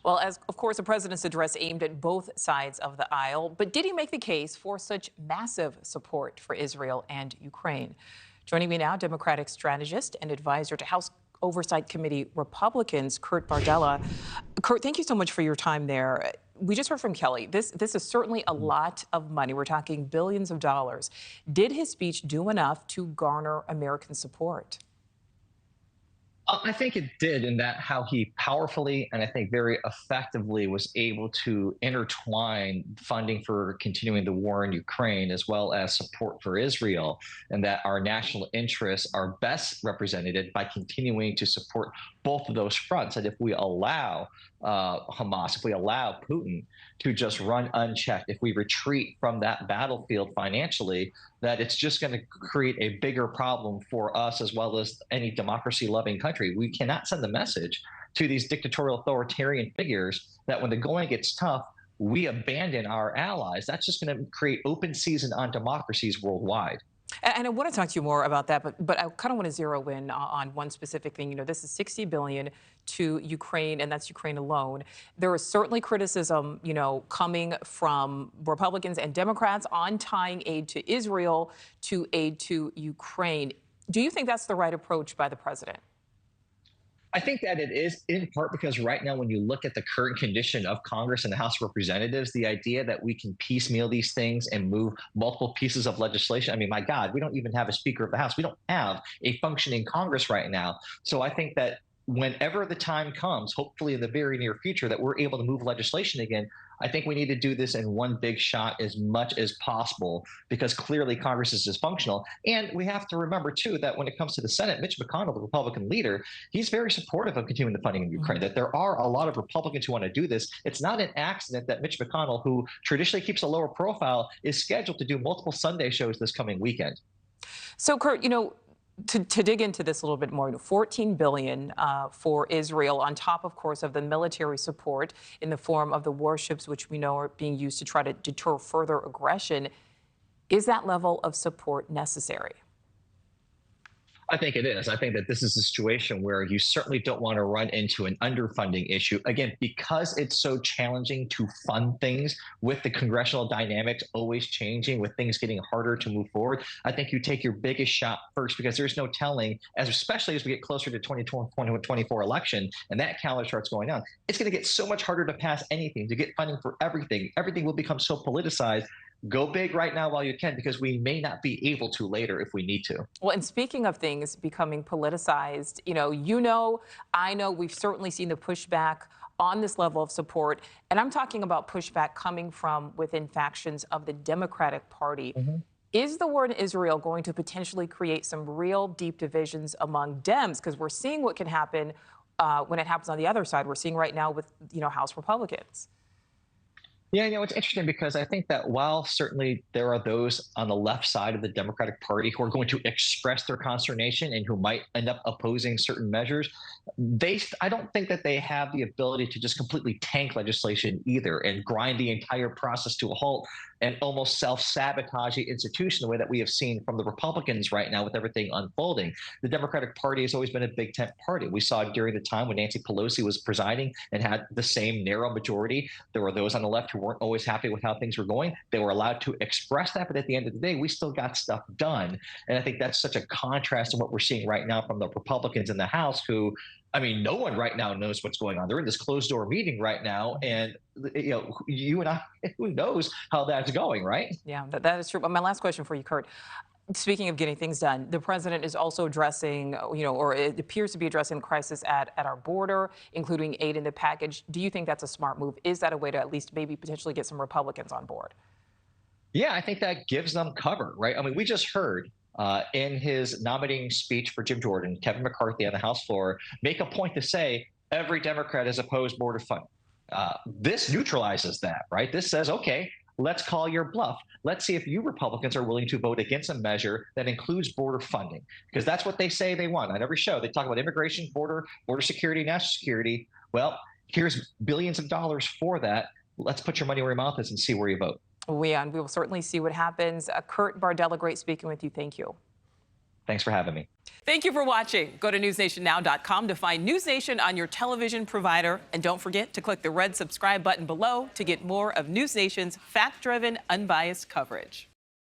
Well, as of course, the president's address aimed at both sides of the aisle, but did he make the case for such massive support for Israel and Ukraine? Joining me now, Democratic strategist and advisor to House Oversight Committee Republicans, Kurt Bardella. Kurt, thank you so much for your time there. We just heard from Kelly. This is certainly a lot of money. We're talking billions of dollars. Did his speech do enough to garner American support? I think it did in that how he powerfully and I think very effectively was able to intertwine funding for continuing the war in Ukraine as well as support for Israel, and that our national interests are best represented by continuing to support both of those fronts. And if we allow Hamas, if we allow Putin to just run unchecked, if we retreat from that battlefield financially, that it's just going to create a bigger problem for us as well as any democracy-loving country. We cannot send the message to these dictatorial authoritarian figures that when the going gets tough, we abandon our allies. That's just going to create open season on democracies worldwide. And I want to talk to you more about that, but I kind of want to zero in on one specific thing. You know, this is $60 billion to Ukraine, and that's Ukraine alone. There is certainly criticism, you know, coming from Republicans and Democrats on tying aid to Israel to aid to Ukraine. Do you think that's the right approach by the president? I think that it is in part because right now, when you look at the current condition of Congress and the House of Representatives, the idea that we can piecemeal these things and move multiple pieces of legislation. I mean, my God, we don't even have a Speaker of the House. We don't have a functioning Congress right now. So I think that whenever the time comes, hopefully in the very near future, that we're able to move legislation again, I think we need to do this in one big shot as much as possible, because clearly Congress is dysfunctional. And we have to remember, too, that when it comes to the Senate, Mitch McConnell, the Republican leader, he's very supportive of continuing the funding in Ukraine, that there are a lot of Republicans who want to do this. It's not an accident that Mitch McConnell, who traditionally keeps a lower profile, is scheduled to do multiple Sunday shows this coming weekend. So, Kurt, you know, to dig into this a little bit more, $14 billion for Israel, on top, of course, of the military support in the form of the warships, which we know are being used to try to deter further aggression. Is that level of support necessary? I think it is. I think that this is a situation where you certainly don't want to run into an underfunding issue. Again, because it's so challenging to fund things with the congressional dynamics always changing, with things getting harder to move forward. I think you take your biggest shot first, because there's no telling, especially as we get closer to 2024 election and that calendar starts going on, it's going to get so much harder to pass anything, to get funding for everything. Everything will become so politicized. Go big right now while you can, because we may not be able to later if we need to. Well, and speaking of things becoming politicized, I know we've certainly seen the pushback on this level of support. And I'm talking about pushback coming from within factions of the Democratic Party. Is the war in Israel going to potentially create some real deep divisions among Dems? Because we're seeing what can happen when it happens on the other side. We're seeing right now with, House Republicans. Yeah, it's interesting, because I think that while certainly there are those on the left side of the Democratic Party who are going to express their consternation and who might end up opposing certain measures, I don't think that they have the ability to just completely tank legislation either and grind the entire process to a halt and almost self-sabotage the institution the way that we have seen from the Republicans right now with everything unfolding. The Democratic Party has always been a big tent party. We saw during the time when Nancy Pelosi was presiding and had the same narrow majority, there were those on the left who weren't always happy with how things were going. They were allowed to express that, but at the end of the day, we still got stuff done. And I think that's such a contrast to what we're seeing right now from the Republicans in the House, who, I mean, no one right now knows what's going on. They're in this closed door meeting right now, and you and I, who knows how that's going, right? Yeah, that is true. But my last question for you, Kurt. Speaking of getting things done, the president is also addressing, or it appears to be addressing the crisis at our border, including aid in the package. Do you think that's a smart move? Is that a way to at least maybe potentially get some Republicans on board? Yeah, I think that gives them cover, right? I mean, we just heard in his nominating speech for Jim Jordan, Kevin McCarthy on the House floor, make a point to say every Democrat has opposed border funding. This neutralizes that, right? This says, okay, let's call your bluff. Let's see if you Republicans are willing to vote against a measure that includes border funding, because that's what they say they want. On every show, they talk about immigration, border security, national security. Well, here's billions of dollars for that. Let's put your money where your mouth is and see where you vote. We will certainly see what happens. Kurt Bardella, great speaking with you. Thank you. Thanks for having me. Thank you for watching. Go to newsnationnow.com to find News Nation on your television provider. And don't forget to click the red subscribe button below to get more of News Nation's fact-driven, unbiased coverage.